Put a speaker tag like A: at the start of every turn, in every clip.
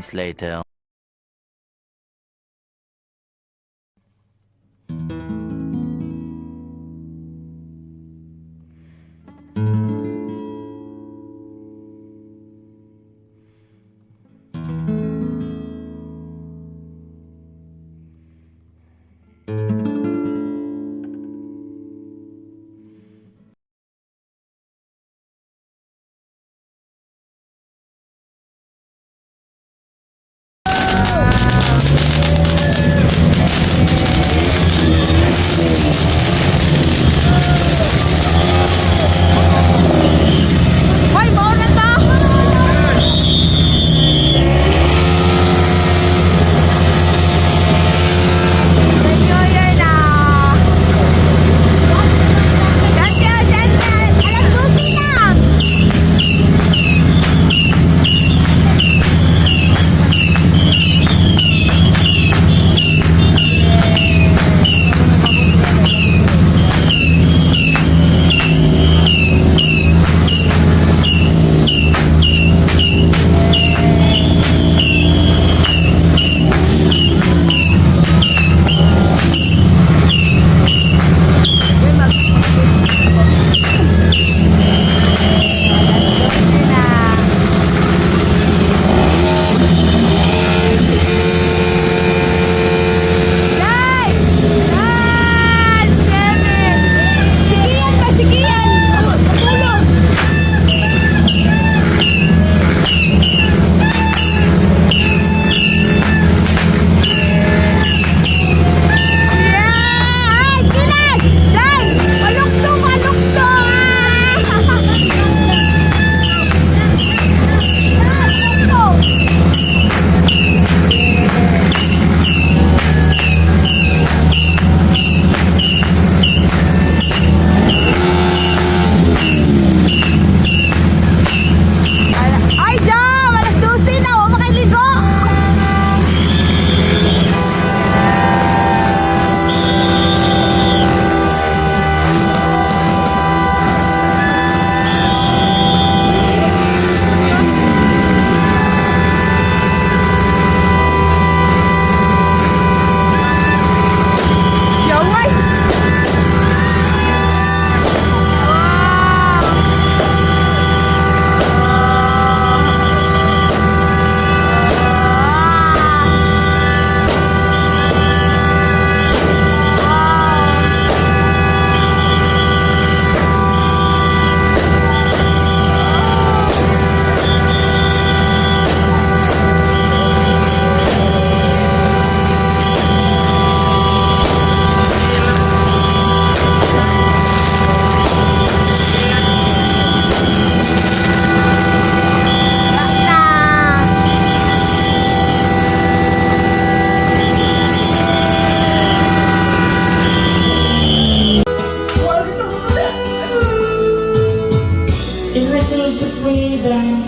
A: moments later.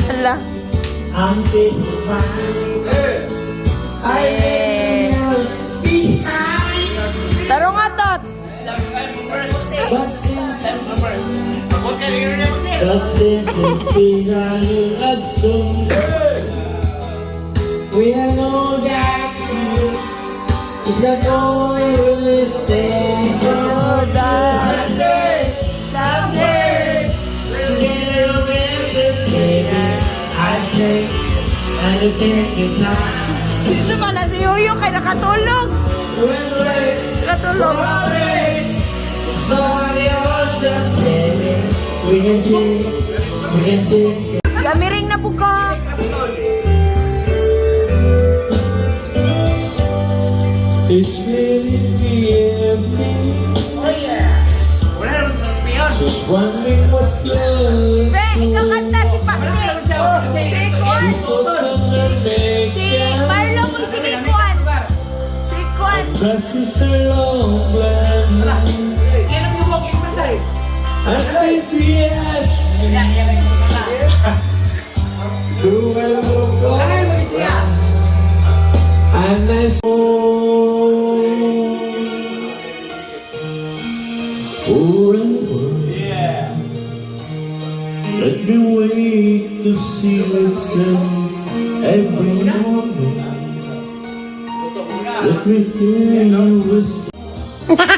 B: Hala.
C: I'm disappointed. I am behind.
B: Taro nga tot.
C: But since it be our love song, we know that it's not always there. Someday, someday, together baby, I'll take your time.
B: Sinso pala si Yoyo kay nakatulog.
C: When we're
B: Nakatulog.
C: we can take.
B: Gamiring na po ka.
C: It's really evening.
D: Oh yeah. Wala naman sa piyon.
C: Just wondering what love
B: Be, ikaw kanta si Paksi. Si Marlo mo si Kwan. Si Kwan.
C: That's such a long plan.
D: Yan ang yung walking masay.
C: I think she asked me, do I look
D: Ay, mo siya.
C: and I saw. Let me wait to see what's every morning.
D: Totoo muna.
C: Let me hear you whisper.